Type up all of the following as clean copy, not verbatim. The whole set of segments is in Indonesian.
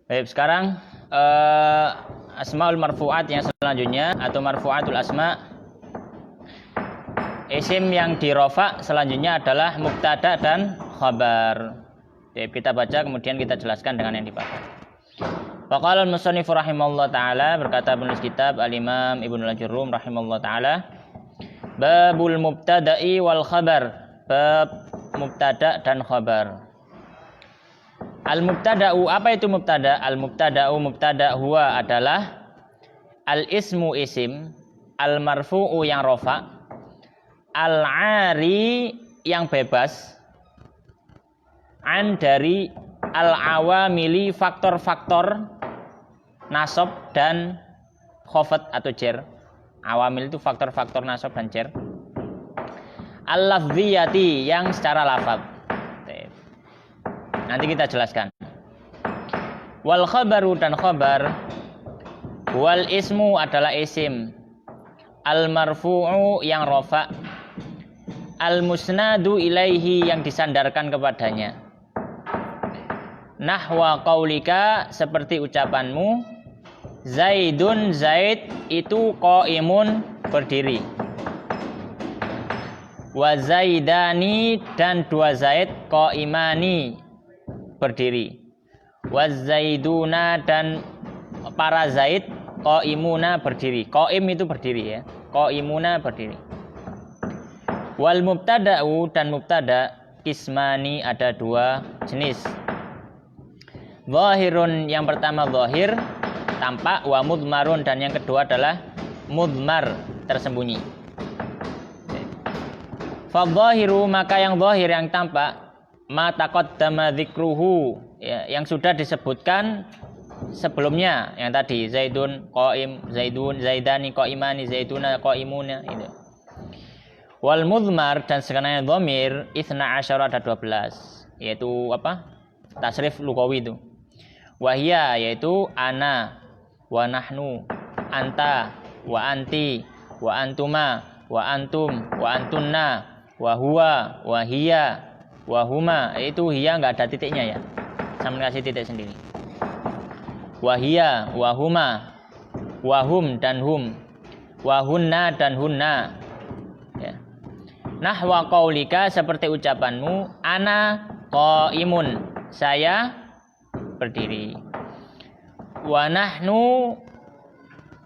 Baik, sekarang asmaul marfu'at yang selanjutnya atau marfu'atul asma. Isim yang dirofa selanjutnya adalah mubtada dan khabar. Baik, kita baca kemudian kita jelaskan dengan yang dipakai. Faqala al-musannif rahimahullah taala, berkata penulis kitab Al-Imam Ibnu Al-Jurrum rahimahullah taala, babul mubtada'i wal khabar, bab mubtada dan khabar. Al-mubtada'u, apa itu mubtada? Al-mubtada'u, mubtada huwa adalah al-ismu isim, al-marfu'u yang rofa, al-ari yang bebas, an dari al-awamili faktor-faktor nasab dan khofat atau jer. Awamil itu faktor-faktor nasab dan jer. Al-lafziyati yang secara lafaz. Nanti kita jelaskan. Wal khabaru dan khabar, wal ismu adalah isim, al marfu'u yang rofa, al musnadu ilaihi yang disandarkan kepadanya. Nahwa qaulika, seperti ucapanmu, Zaidun, Zaid itu qaimun, berdiri. Wa zaidani, dan dua Zaid qaimani, berdiri. Wa zaiduna, dan para Zaid qaimuna, berdiri. Qaim itu berdiri ya. Qaimuna berdiri. Wal mubtada'u, dan mubtada kismani, ada dua jenis. Zahirun, yang pertama zahir, tampak, wa mudmarun, dan yang kedua adalah mudmar, tersembunyi. Fa zahiru, maka yang zahir yang tampak, ma taqaddama dzikruhu, ya, yang sudah disebutkan sebelumnya, yang tadi Zaidun qaim, Zaidun, Zaidani qaimani, Zaiduna qaimuna itu. Wal mudmar, dan sekarang dhamir itsna asyara, ada 12, yaitu apa? Tasrif lugawi itu. Wahia, yaitu ana, wa nahnu, anta, wa anti, wa antuma, wa antum, wa antunna, wa huwa, wa hiya, wahuma, itu hiya nggak ada titiknya ya, sama kasih titik sendiri. Wahia, wahuma, wahum dan hum, wahunna dan hunna. Ya. Nahwa qaulika, seperti ucapanmu, ana qaimun, saya berdiri. Wa nahnu,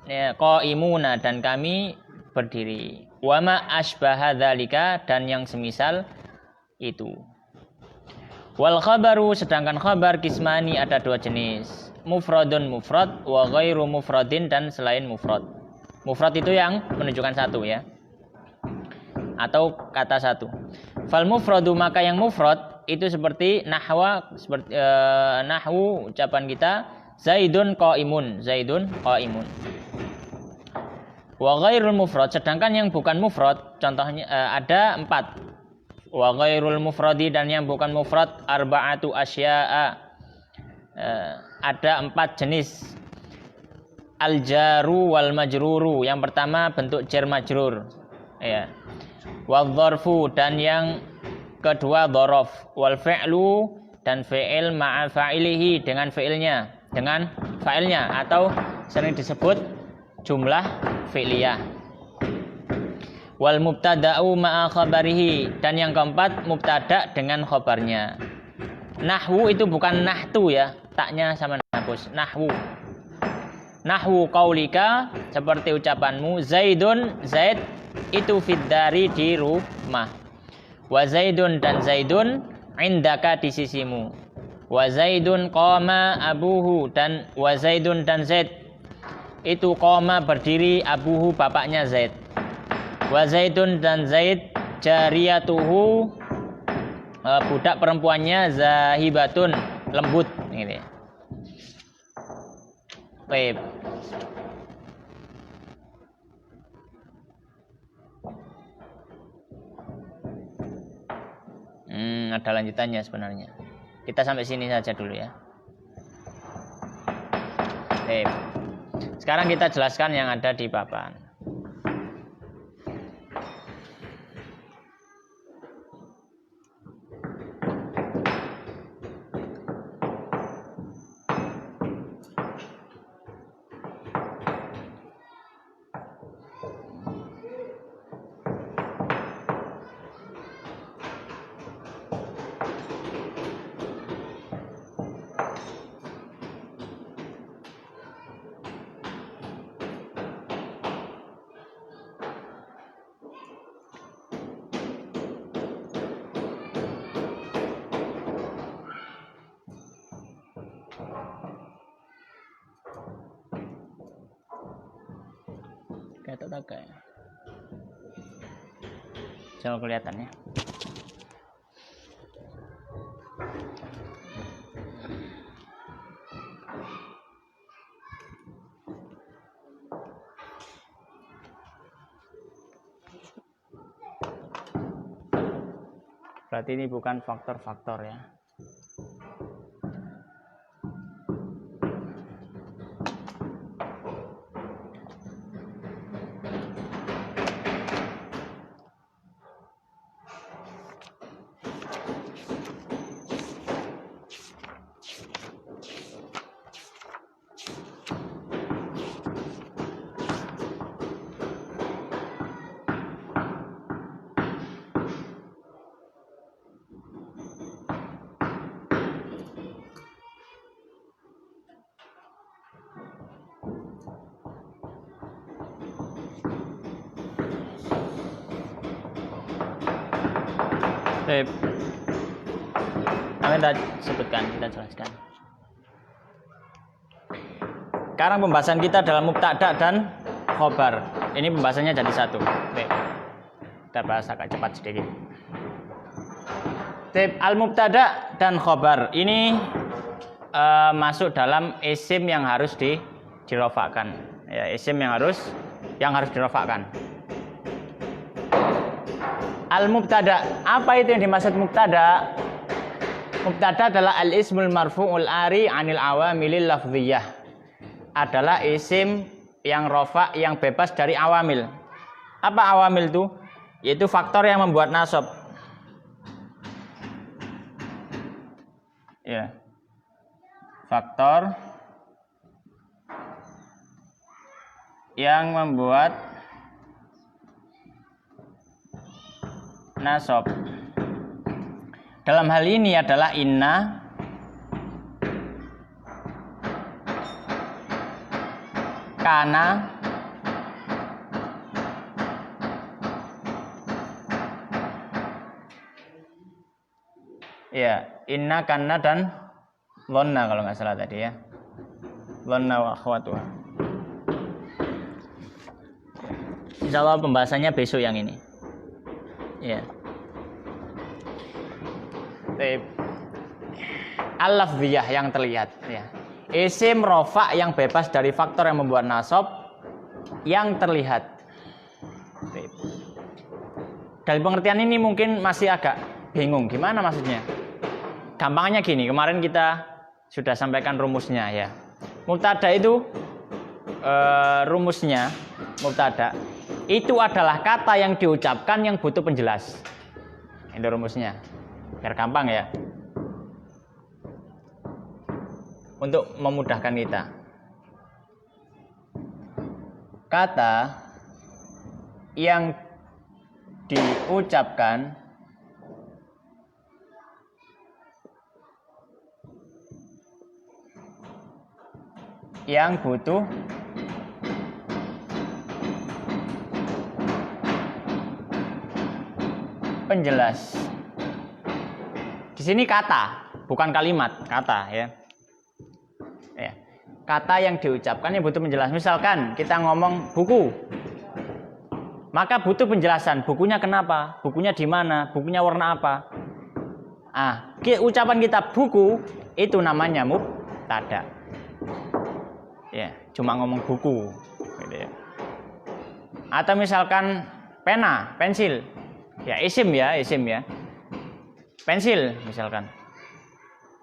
ya, qaimuna, dan kami berdiri. Wa ma asbaha dzalika, dan yang semisal itu. Wal khabaru, sedangkan khabar kismani, ada dua jenis. Mufradun mufrad, wa ghairu mufradin, dan selain mufrad. Mufrad itu yang menunjukkan satu ya, atau kata satu. Fal mufradu, maka yang mufrad itu seperti nahwa, seperti nahwu ucapan kita, Zaidun qaimun, Zaidun qaimun. Wa ghairul mufrad, sedangkan yang bukan mufrad, contohnya ada 4. Wa ghairul mufradi, dan yang bukan mufrad, arba'atu asya'a, ada 4 jenis. Al jaru wal majruru, yang pertama bentuk jar majrur ya. Wal dzarfu, dan yang kedua dzaraf. Wal fi'lu, dan fi'il ma'a fa'ilihi, dengan fi'ilnya, dengan fa'ilnya, atau sering disebut jumlah fi'liyah. Wal mubtada'u ma'a khabarihi, dan yang keempat mubtada dengan khabarnya. Nahwu itu bukan nahtu ya, taknya sama hapus. Nahwu. Nahwu qaulika, seperti ucapanmu, Zaidun, Zaid itu fid dari, di rumah. Wa Zaidun, dan Zaidun indaka, di sisimu. Wa Zaidun qama abuhu, dan wa Zaidun, dan Zaid itu qama berdiri, abuhu bapaknya Zaid. Wa Zaidun, dan Zaid jariyatuhu budak perempuannya, zahibatun lembut ini. Baik. Ada lanjutannya sebenarnya. Kita sampai sini saja dulu ya. Baik. Sekarang kita jelaskan yang ada di papan. Ketok tak ya. Coba kelihatan ya. Berarti ini bukan faktor-faktor ya. Kita sebutkan, kita jelaskan. Sekarang pembahasan kita dalam mubtada dan khobar. Ini pembahasannya jadi satu. Kita bahas agak cepat sedikit. Al-mubtada dan khobar ini masuk dalam isim yang harus dirofakkan. Ya, isim yang harus dirofakkan. Al-mubtada, apa itu yang dimaksud mubtada? Mubtada adalah al-ismul marfu'ul ari 'anil awamilil lafdhiyah. Adalah isim yang rofa yang bebas dari awamil. Apa awamil itu? Yaitu faktor yang membuat nasab. Ya. Faktor yang membuat nasab. Dalam hal ini adalah inna, kana, ya, inna, kana dan dhanna kalau nggak salah tadi ya. Dhanna wa akhwatuha. Insyaallah pembahasannya besok yang ini. Ya. Al-lafziyah yang terlihat ya. Isim rofa yang bebas dari faktor yang membuat nasab yang terlihat. Dari pengertian ini mungkin masih agak bingung gimana maksudnya. Gampangnya gini, kemarin kita sudah sampaikan rumusnya ya. Mubtada itu rumusnya mubtada itu adalah kata yang diucapkan yang butuh penjelas. Itu rumusnya. Biar gampang ya. Untuk memudahkan kita. Kata yang diucapkan yang butuh penjelas. Di sini kata, bukan kalimat, kata ya. Ya. Kata yang diucapkan yang butuh penjelasan. Misalkan kita ngomong buku, maka butuh penjelasan. Bukunya kenapa? Bukunya di mana? Bukunya warna apa? Ucapan kita buku itu namanya mubtada. Ya, cuma ngomong buku. Gitu ya. Atau misalkan pena, pensil, ya isim ya. Pensil misalkan.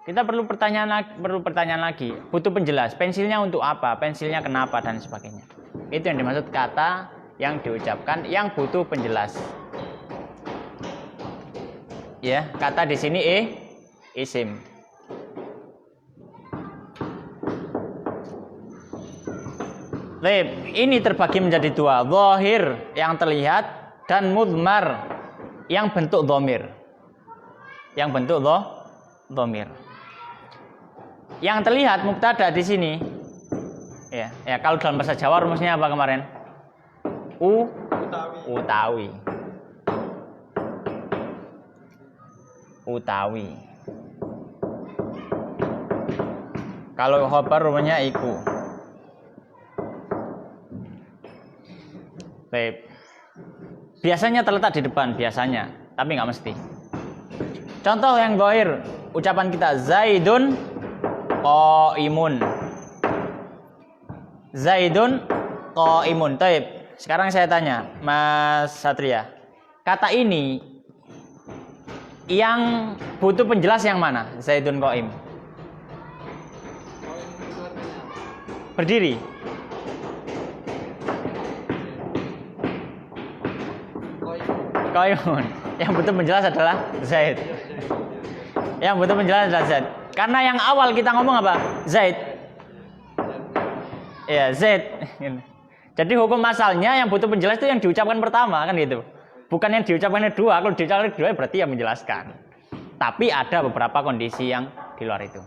Kita perlu pertanyaan lagi. Butuh penjelas. Pensilnya untuk apa? Pensilnya kenapa dan sebagainya. Itu yang dimaksud kata yang diucapkan yang butuh penjelas. Ya, kata di sini isim. Ini terbagi menjadi dua. Zahir yang terlihat dan mudmar yang bentuk dhamir. Yang bentuk dhamir. Yang terlihat mubtada di sini. Ya, kalau dalam bahasa Jawa rumusnya apa kemarin? Utawi. Kalau khobar rumusnya iku. Baik. Biasanya terletak di depan, biasanya, tapi nggak mesti. Contoh yang zahir, ucapan kita Zaidun qaimun. Zaidun qaimun. Baik. Sekarang saya tanya, Mas Satria. Kata ini yang butuh penjelas yang mana? Zaidun qaim. Berdiri. Qaimun. Yang butuh penjelas adalah Zaid. Yang butuh penjelas adalah Zaid. Karena yang awal kita ngomong apa? Zaid. Ya, Zaid. Jadi hukum asalnya yang butuh penjelas itu yang diucapkan pertama, kan gitu. Bukan yang diucapkan kedua. Kalau diucapkan kedua berarti yang menjelaskan. Tapi ada beberapa kondisi yang di luar itu.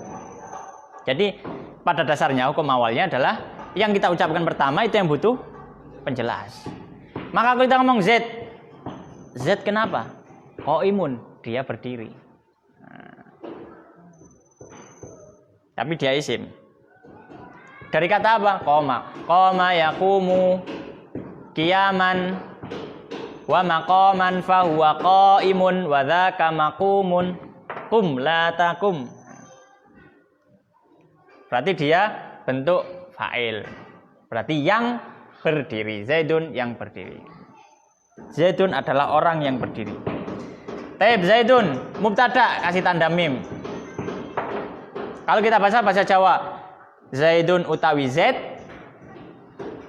Jadi pada dasarnya hukum awalnya adalah yang kita ucapkan pertama itu yang butuh penjelas. Maka kalau kita ngomong Z, Z kenapa? Qaimun, dia berdiri. Nah. Tapi dia isim. Dari kata apa? Qoma. Qoma yaqumu qiyaman wa maqaman fa huwa qaimun wa dzaka maqumun qum la taqum. Berarti dia bentuk fa'il. Berarti yang berdiri. Zaidun yang berdiri. Zaidun adalah orang yang berdiri. Taib Zaidun mubtada, kasih tanda mim. Kalau kita bahasa Jawa, Zaidun utawi Zaid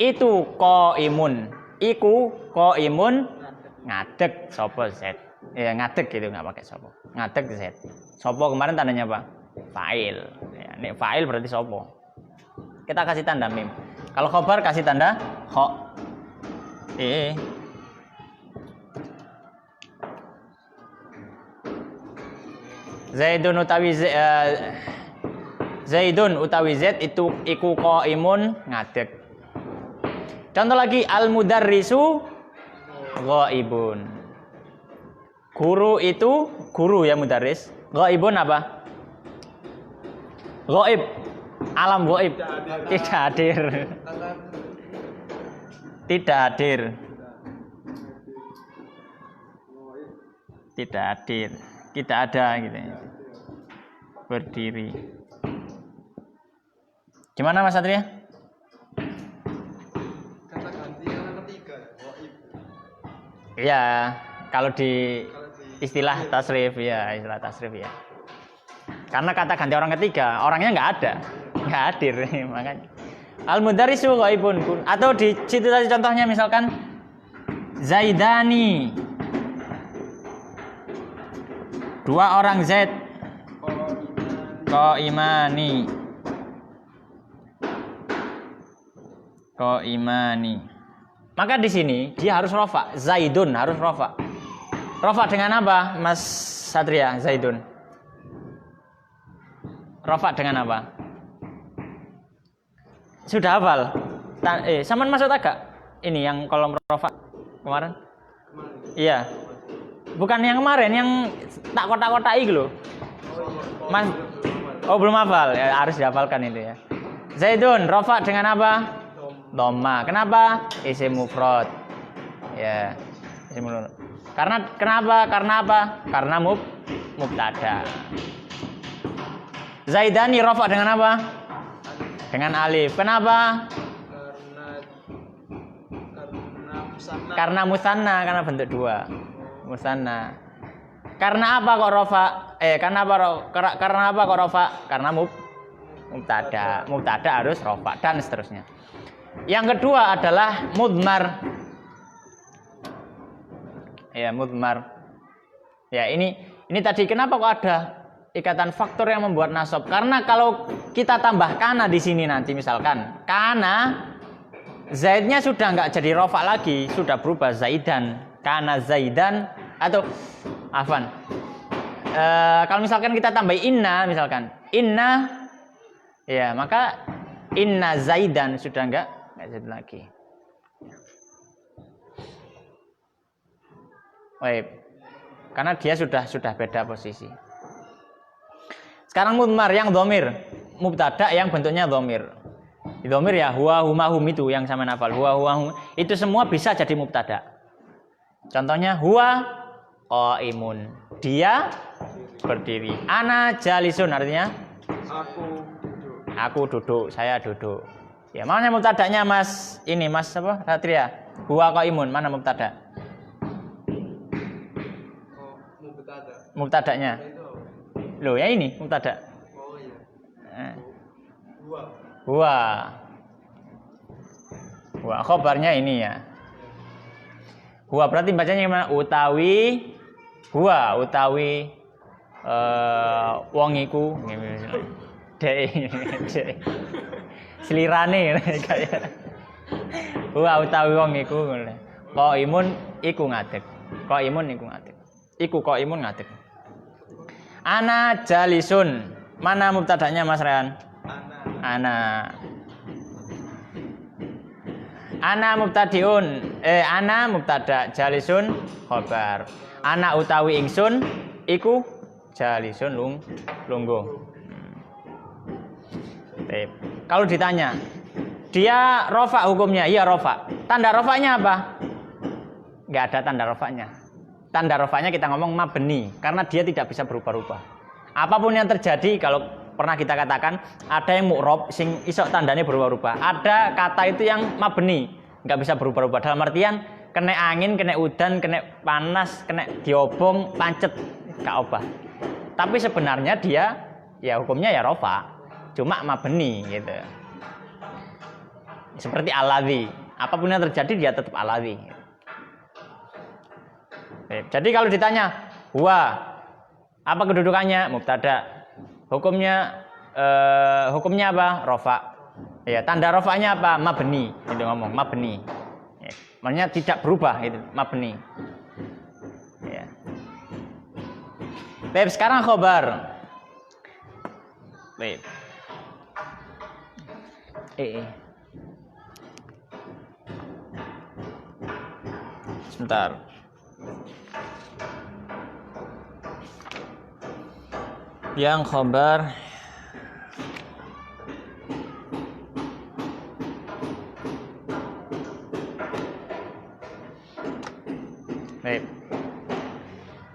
itu qaimun. Iku qaimun ngadeg sapa Zaid. Ya ngadeg gitu, enggak pakai sapa. Ngadeg Zaid. Sapa kemarin tandanya apa? Fa'il. Ya, nek fa'il berarti sapa. Kita kasih tanda mim. Kalau khobar kasih tanda kha. Zaidun utawi Zaid itu iku qaimun ngadeg. Contoh lagi al-mudarrisu ghaibun. Guru itu guru ya mudarris. Ghaibun apa? Ghaib. Alam ghaib. Tidak hadir. Tidak hadir. Tidak hadir. Tidak ada gitu. Berdiri. Gimana Mas Satria? Kata ganti yang ketiga, ghaib. Iya, kalau di istilah tasrif ya, istilah tasrif ya. Karena kata ganti orang ketiga, orangnya nggak ada, nggak hadir, makanya. Al-mudarrisu ghaibun. Atau di situ tadi contohnya misalkan Zaidani. Dua orang Zaid. Qaimani. Qaimani. Maka di sini dia harus rofa. Zaidun harus rofa. Rofa dengan apa, Mas Satria? Zaidun. Rofa dengan apa? Sudah hafal? Saman masuk agak? Ini yang kolom rofa kemarin? Iya. Bukan yang kemarin, yang tak kotak-kotak itu loh. Mas, oh belum hafal, ya, harus dihafalkan itu ya. Zaidun, rofa dengan apa? Dhamma. Kenapa? Isim mufrad. Ya, isim mufrad. Karena kenapa? Karena apa? Karena mubtada. Zaidani rofa dengan apa? Dengan alif. Kenapa? Karena musanna, karena bentuk dua. Musanna. Karena apa kok rofa? Karena apa kok rofa? Karena mubtada. Mubtada harus rofa dan seterusnya. Yang kedua adalah mudmar. Ya, mudmar. Ya, ini tadi kenapa kok ada ikatan faktor yang membuat nasab? Karena kalau kita tambah kana di sini nanti misalkan, kana zaidnya sudah nggak jadi rofa lagi, sudah berubah zaidan. Kana zaidan atau afan. Kalau misalkan kita tambah inna misalkan, inna ya, maka inna zaidan sudah nggak zaid lagi. Baik. Karena dia sudah beda posisi. Sekarang mudmar yang dhamir, mubtada yang bentuknya dhamir. Dhamir ya huwa huma hum itu yang sama nafal. Huwa hum itu semua bisa jadi mubtada. Contohnya huwa qaimun. Dia berdiri. Ana jalisun artinya Aku duduk. aku duduk, saya duduk. Ya, mana mubtadanya Mas? Ini Mas apa? Satria. Huwa qaimun, mana mubtada? Oh, mubtada. Mubtadanya. Itu. Loh, ya ini mubtada. Oh iya. Eh. Dua. Huwa khobarnya ini ya. Huwa berarti bacanya gimana? Utawi huwa utawi wong iku dek slirane kayak huwa utawi wong iku qaimun iku ngadeg. Iku qaimun ngadeg. Ana jalisun. Mana mubtadanya Mas Rehan? Ana mubtadiun. Ana mubtada, jalisun khobar. Ana utawi ingsun iku jalisun lungguh. Kalau ditanya, dia rofa hukumnya? Iya rofa. Tanda rofanya apa? Enggak ada tanda rofanya. Tanda rofanya kita ngomong mabni karena dia tidak bisa berubah-ubah. Apapun yang terjadi, kalau pernah kita katakan ada yang mu'rob sing isok tandanya berubah-ubah. Ada kata itu yang mabni, nggak bisa berubah-ubah. Dalam artian kena angin, kena udan, kena panas, kena diobong, pancet, gak obah. Tapi sebenarnya dia ya hukumnya ya rofa, cuma mabni gitu. Seperti aladhi, apapun yang terjadi dia tetap aladhi. Jadi kalau ditanya, huwa apa kedudukannya? Mubtada. Hukumnya apa? Rofa. Ya, tanda rofanya apa? Mabni. Itu ngomong mabni. Ya, maknanya tidak berubah itu, mabni. Ya. Baik, sekarang khobar. Baik. Sebentar. Yang khobar baik.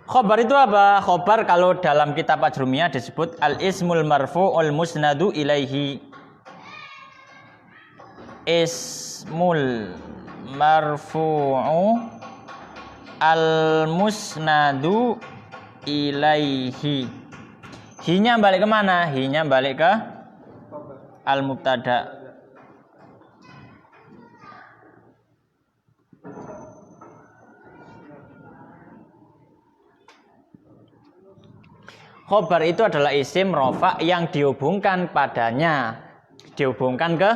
Khobar itu apa? Khobar kalau dalam kitab Ajrumiyah disebut al-ismul marfu'ul musnadu ilaihi. Ismul marfu'u al-musnadu ilaihi. Hi-nya balik kemana? Hi-nya balik ke al-mubtada. Khobar itu adalah isim rofa yang dihubungkan padanya, dihubungkan ke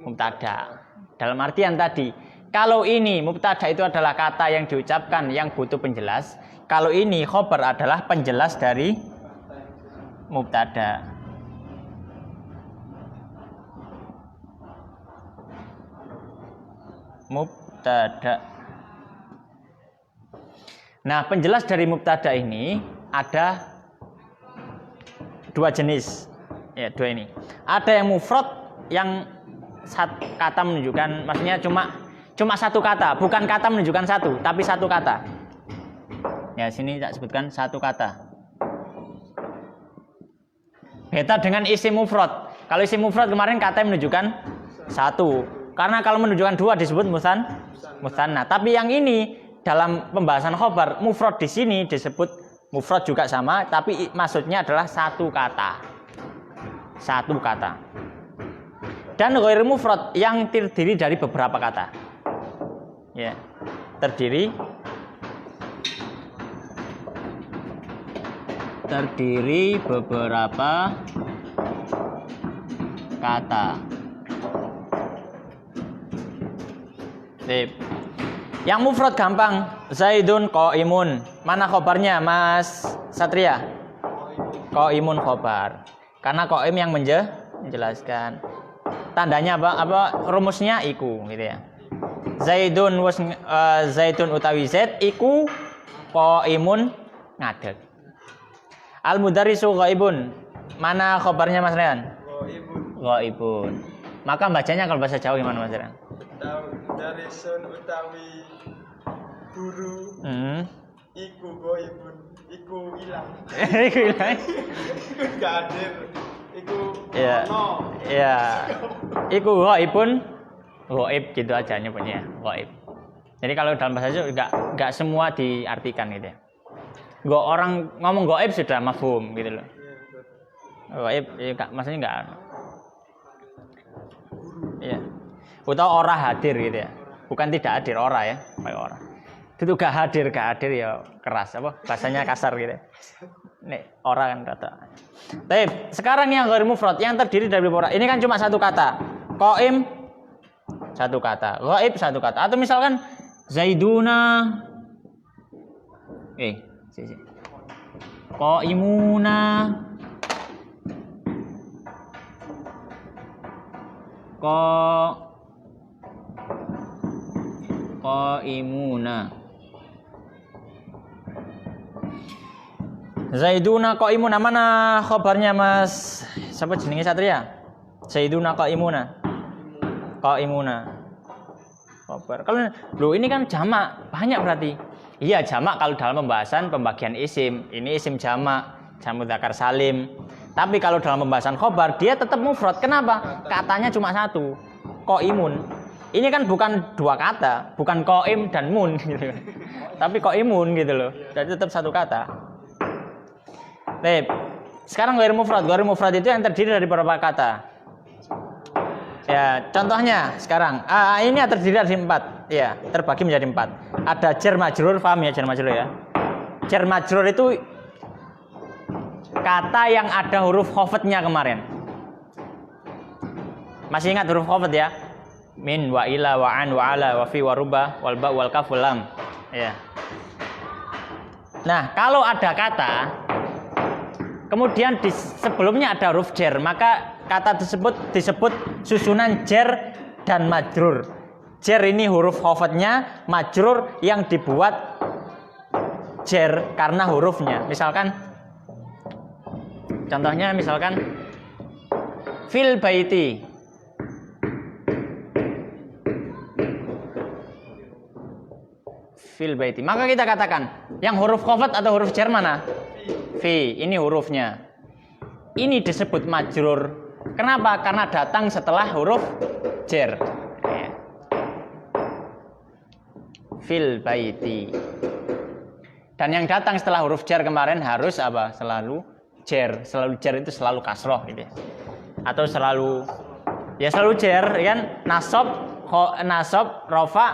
mubtada. Dalam artian tadi, kalau ini mubtada itu adalah kata yang diucapkan yang butuh penjelas, kalau ini khobar adalah penjelas dari mubtada. Nah, penjelas dari mubtada ini ada dua jenis. Ya, dua ini. Ada yang mufrad yang kata menunjukkan, maksudnya cuma satu kata, bukan kata menunjukkan satu, tapi satu kata. Ya, sini tak sebutkan satu kata. Beda dengan isim mufrad. Kalau isim mufrad kemarin kata yang menunjukkan satu. Karena kalau menunjukkan dua disebut musanna. Tapi yang ini dalam pembahasan khobar, mufrad di sini disebut mufrad juga sama, tapi maksudnya adalah satu kata. Satu kata. Dan ghair mufrad yang terdiri dari beberapa kata. Ya. Terdiri beberapa kata. Sip. Yang mufrad gampang, Zaidun qaimun. Mana khobarnya, Mas Satria? Qaimun khobar. Karena qaim yang menjelaskan. Tandanya apa? Rumusnya iku gitu ya. Zaidun utawi Zaid iku qaimun ngadeg. Al-mudarrisu ghaibun. Mana khobarnya Mas Rehan? Ghaibun. Maka bacanya kalau bahasa Jawa gimana Mas Ren? Dari sun utawi guru iku goibun iku ilang. Iku ilang. Gak hadir. Iku Iya. ono. Iya. Iku ghaibun ghaib gitu aja nyebutnya, ghaib. Jadi kalau dalam bahasa Jawa enggak semua diartikan gitu ya. Orang ngomong ghaib sudah mafhum gitu loh. Ghaib ya maksudnya enggak. Iya. Atau ora hadir gitu ya. Bukan tidak hadir, ora ya, kayak ora. Itu gak hadir ya keras apa? Bahasanya kasar gitu. Nek ora kan kata. Baik, sekarang yang ghair mufrad yang terdiri dari beberapa. Ini kan cuma satu kata. Qaim satu kata, ghaib satu kata. Atau misalkan Zaiduna sisi. Qaimuna Qaimuna Zaiduna qaimuna, mana khabarnya Mas? Siapa jenenge Satria? Zaiduna qaimuna. Khabar. Kalau ini kan jamak, banyak berarti. Iya, jamak kalau dalam pembahasan pembagian isim. Ini isim jamak mudzakkar salim. Tapi kalau dalam pembahasan khabar dia tetap mufrad. Kenapa? Katanya cuma satu. Qaimun. Ini kan bukan dua kata, bukan qaim dan mun gitu. Tapi qaimun gitu loh. Jadi tetap satu kata. Baik. Sekarang ghair mufrad. Ghair mufrad itu yang terdiri dari beberapa kata. Ya, contohnya sekarang. Ini terdiri dari 4. Ya, terbagi menjadi 4. Ada jar majrur, paham ya jar majrur ya? Jar majrur itu kata yang ada huruf khafdnya kemarin. Masih ingat huruf khafd ya? Min, wa ila, wa an, wa ala, wa fi, wa ruba, wal ba, wal kaf, wal lam. Ya. Nah, kalau ada kata kemudian sebelumnya ada huruf jar, maka kata tersebut disebut susunan jar dan majrur. Jar ini huruf khafdnya, majrur yang dibuat jar karena hurufnya. Misalkan contohnya fil baiti. Fil baiti. Maka kita katakan yang huruf khafd atau huruf jar mana? Fi, ini hurufnya. Ini disebut majrur. Kenapa? Karena datang setelah huruf jar. Fil baiti. Dan yang datang setelah huruf jar kemarin harus apa? Selalu jar. Selalu jar itu selalu kasroh gitu ya. Atau selalu jar kan? Nasab, rafa,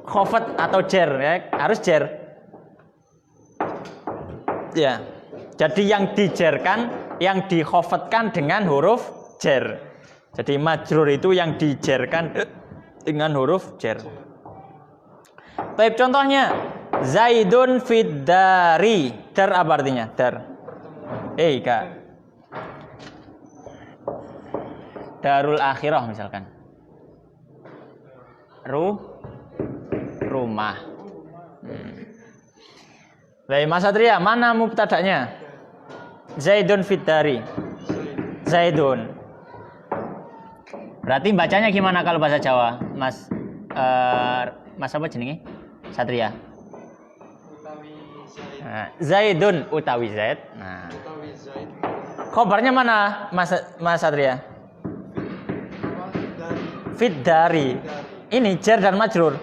khafd atau jar ya, harus jar. Ya. Jadi yang dijarkan, yang dikhafdkan dengan huruf jar. Jadi majrur itu yang dijarkan dengan huruf jar. Baik, contohnya Zaidun fid dari. Dar apa artinya? Dar. Kak. Darul akhirah misalkan. Rumah. Baik, Mas Satria, mana mubtada'nya? Zaidun fid dari. Zaidun. Berarti bacanya gimana kalau bahasa Jawa, Mas? Mas apa jenenge? Satria. Utawi Zaid. Nah, Zaidun utawi Zaid. Nah. Utawi Zaid. Khabarnya mana, Mas Satria? Fid dari. Ini jar dan majrur.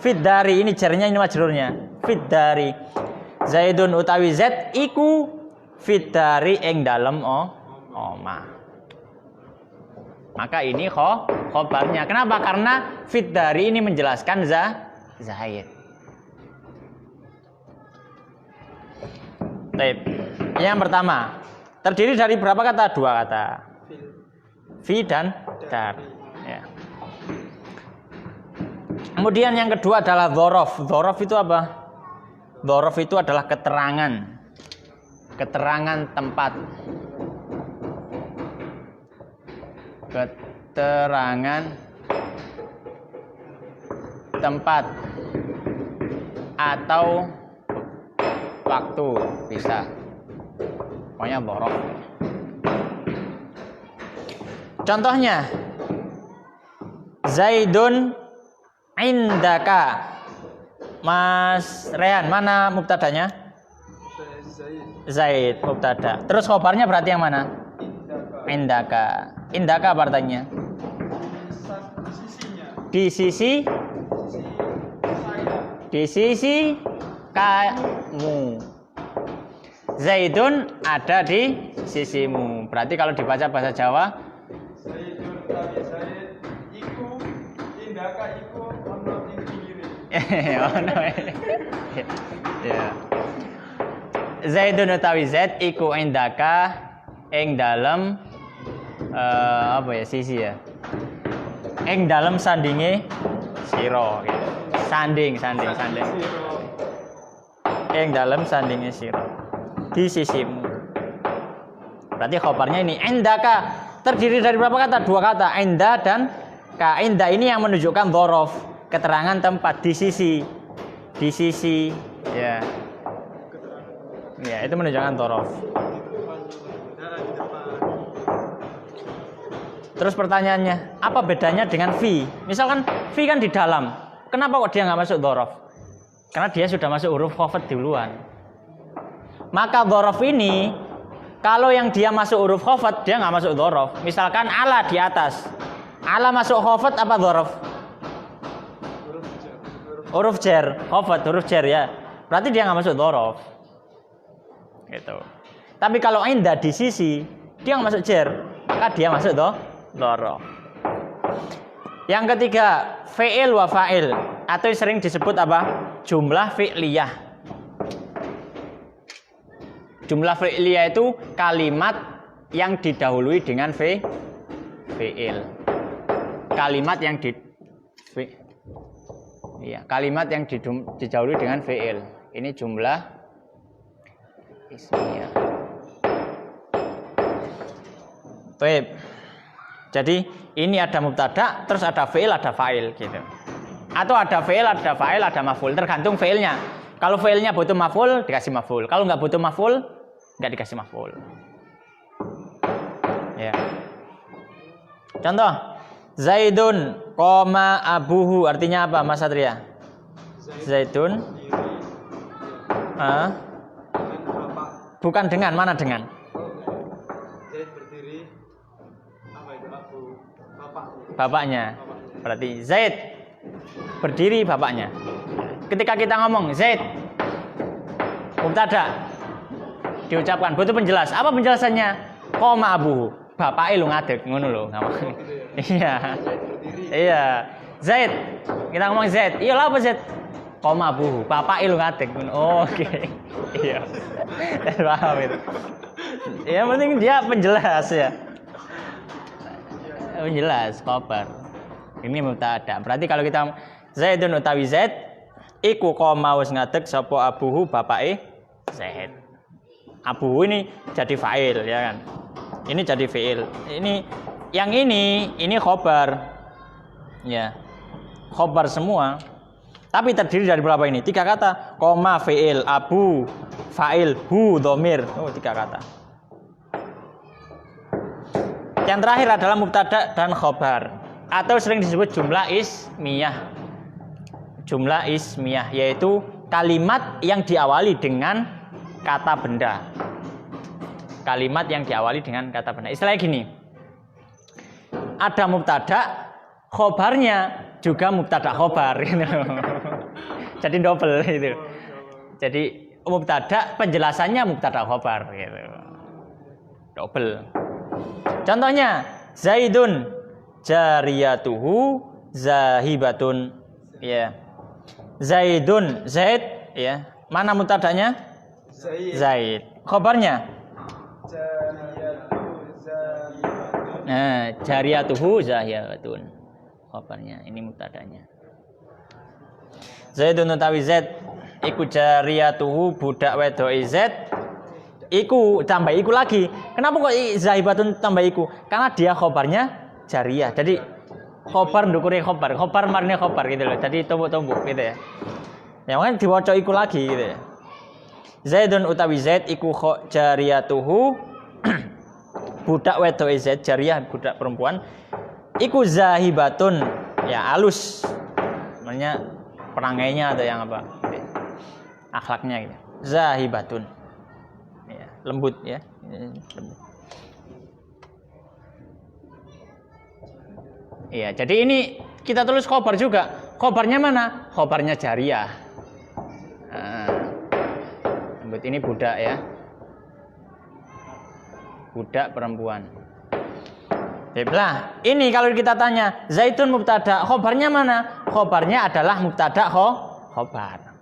Fid dari, ini jarnya, ini majrurnya. Fid dari. Zaidun utawi Zaid iku fid dari ing dalem omah. Maka ini khobarnya. Kenapa? Karena fid dari ini menjelaskan Zaid. Baik. Yang pertama, terdiri dari berapa kata? 2 kata. Fi dan dar. Ya. Kemudian yang kedua adalah dzaraf. Dzaraf itu apa? Dzaraf itu adalah keterangan tempat. Keterangan tempat atau waktu bisa. Pokoknya dzaraf. Contohnya Zaidun indaka. Mas Rehan, mana mubtadanya? Zaid. Zaid mubtada. Terus khobarnya berarti yang mana? Indaka. Indaka apa artinya? Di sisinya. Di sisi Sisi saya. di sisi kamu. Zaidun ada di sisimu. Berarti kalau dibaca bahasa Jawa, Zaidun utawi Zaid iku indaka iku ono ing pinggire. ono. Ya. Zaidun utawi Zaid iku indaka ing dalem apa ya sisi ya. Ing dalem sandinge sira gitu. Sanding. Ing dalem sandinge sira. Di sisimu. Berarti khobarnya ini indaka terdiri dari berapa kata? 2 kata, inda dan ka. Inda ini yang menunjukkan dzaraf, keterangan tempat di sisi. Di sisi ya. Ya, itu menunjukkan dzaraf. Di depan. Terus pertanyaannya, apa bedanya dengan fi? Misalkan fi kan di dalam. Kenapa kok dia nggak masuk dzaraf? Karena dia sudah masuk huruf khafat duluan. Maka dzaraf ini kalau yang dia masuk huruf khafat dia nggak masuk dzaraf. Misalkan ala di atas. Ala masuk khafat apa dzaraf? Huruf jar, khafat huruf jar ya. Berarti dia nggak masuk dzaraf. Gitu. Tapi kalau inda di sisi dia nggak masuk jar, maka dia masuk dzaraf. Yang ketiga, fi'il wa fa'il atau sering disebut apa? Jumlah fi'liyah. Jumlah fi'liyah itu kalimat yang didahului dengan fi'il. Kalimat yang kalimat yang didahului dengan fi'il. Ini jumlah ismiyah. Baik. Jadi ini ada mubtada, terus ada fi'il, ada fa'il gitu. Atau ada fi'il, ada fa'il, ada maf'ul, tergantung fi'ilnya. Kalau fi'ilnya butuh maf'ul, dikasih maf'ul. Kalau nggak butuh maf'ul, nggak dikasih maf'ul. Ya. Contoh, Zaidun koma abuhu artinya apa, Mas Satria? Zaidun. Bukan dengan, mana dengan? Zaid berdiri. Apa itu? Abu. Bapaknya. Berarti Zaid berdiri bapaknya. Ketika kita ngomong Zaid mubtada diucapkan butuh penjelas. Apa penjelasannya? Koma abuhu. Bapake lu ngadeg ngono lho. Iya. Iya. Zaid. Kita ngomong Zaid. Iya lah apa Zaid? Koma abuhu. Bapake lu ngadeg ngono. Oke. Iya. Paham itu. Ya penting dia penjelas ya. Penjelas khabar. Ini mubtada. Berarti kalau kita Zaidun utawi Zaid iku koma wis ngadeg sapa abuhu bapake Zaid. Abuhu ini jadi fa'il ya kan. Ini jadi fi'il. Ini khabar. Ya. Khabar semua. Tapi terdiri dari berapa ini? 3 kata. Koma fi'il, abu, fa'il, hu, dhamir. Oh, 3 kata. Yang terakhir adalah mubtada dan khabar atau sering disebut jumlah ismiyah. Jumlah ismiyah yaitu kalimat yang diawali dengan kata benda. Kalimat yang diawali dengan kata benda. Istilahnya gini. Ada mubtada, khabarnya juga mubtada khabar gitu. Jadi double gitu. Jadi mubtada penjelasannya mubtada khabar gitu. Double. Contohnya Zaidun jariyatuhu zahibatun ya. Zaidun Zaid ya. Mana mubtadanya? Zaid. Khabarnya? Nah, jariyatuhu zahibatun. Khabarnya ini mubtadanya. Zaidun utawi Zaid iku jariyatuhu budak wedoke Zaid. Iku tambah iku lagi. Kenapa kok zahibatun tambah iku? Karena dia khobarnya jariyah. Jadi khobar ndukure khobar, khobar marine khobar gitu loh. Jadi tumbuk-tumbuk gitu ya. Yang kan diwaca iku lagi gitu ya. Zaidun utawi Zaid iku jariyatuhu budak wedoke Zaid, jariyah budak perempuan. Iku zahibatun ya halus. Namanya perangainya atau yang apa? Akhlaknya gitu. Zahibatun. Ya, lembut ya. Lembut. Iya, jadi ini kita tulis khobar juga. Khobarnya mana? Khobarnya jariyah. Nah, lembut ini budak ya. Budak perempuan. Nah, ini kalau kita tanya, Zaidun mubtada, khobarnya mana? Khobarnya adalah mubtada khobar.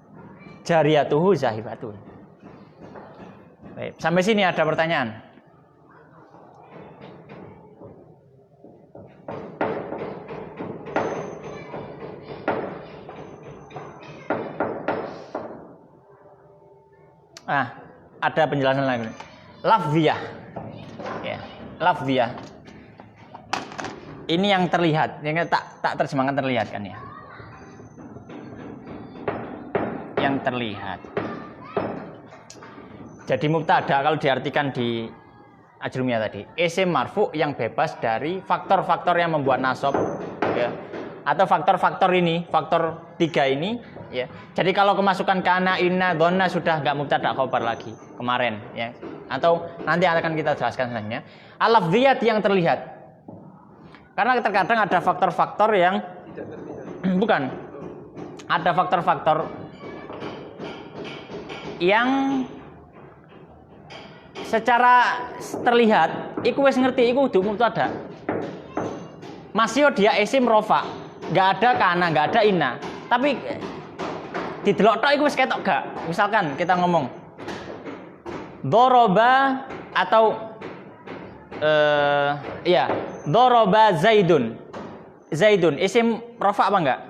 Jariyatuhu zahibatun. Baik, sampai sini ada pertanyaan? Ada penjelasan lagi. Lafziyah. Ya, lafziyah. Ini yang terlihat, yang tak terjemahkan terlihat kan ya. Yang terlihat. Jadi mubtada kalau diartikan di ajrumiyah tadi, isim marfu yang bebas dari faktor-faktor yang membuat nasab, ya. Atau faktor-faktor ini, faktor 3 ini, ya. Jadi kalau kemasukan kana, inna, dhonna sudah enggak mubtada khobar lagi kemarin, ya. Atau nanti akan kita jelaskan selanjutnya. Al-lafziyat yang terlihat. Karena terkadang ada faktor-faktor yang bukan. Ada faktor-faktor yang secara terlihat iku wis ngerti iku kudu mubtada. Masih dia isim rofa, nggak ada kana, nggak ada inna. Tapi didelok tok iku wis ketok gak? Misalkan kita ngomong doroba atau ya doroba Zaidun. Zaidun isim rofa apa enggak?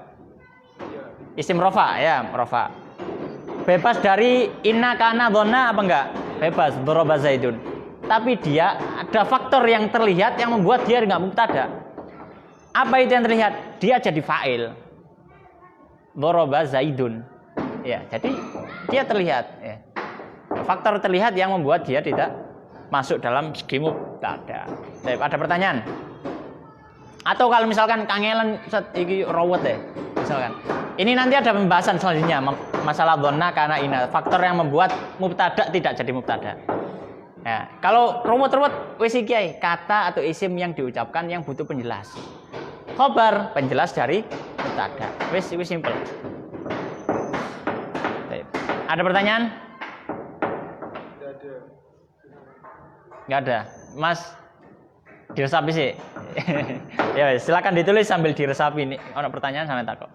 Isim rofa ya, rofa. Bebas dari inna kana dhonna apa enggak? Bebas doroba Zaidun. Tapi dia ada faktor yang terlihat yang membuat dia enggak mubtada. Apa itu yang terlihat? Dia jadi fa'il. Doroba Zaidun. Ya, jadi dia terlihat ya. Faktor terlihat yang membuat dia tidak masuk dalam segi mubtada. Ada pertanyaan? Atau kalau misalkan kangelan iki rawat deh, misalkan. Ini nanti ada pembahasan selanjutnya masalah dhonna kana ina, faktor yang membuat mubtada tidak jadi mubtada. Ya, kalau rawat-rawat wis iki kata atau isim yang diucapkan yang butuh penjelas. Khobar penjelas dari mubtada. Wis simpel. Ada pertanyaan? Nggak ada. Mas diresapi sih. Ya silakan ditulis sambil diresapi. Ini ada pertanyaan sampai takut.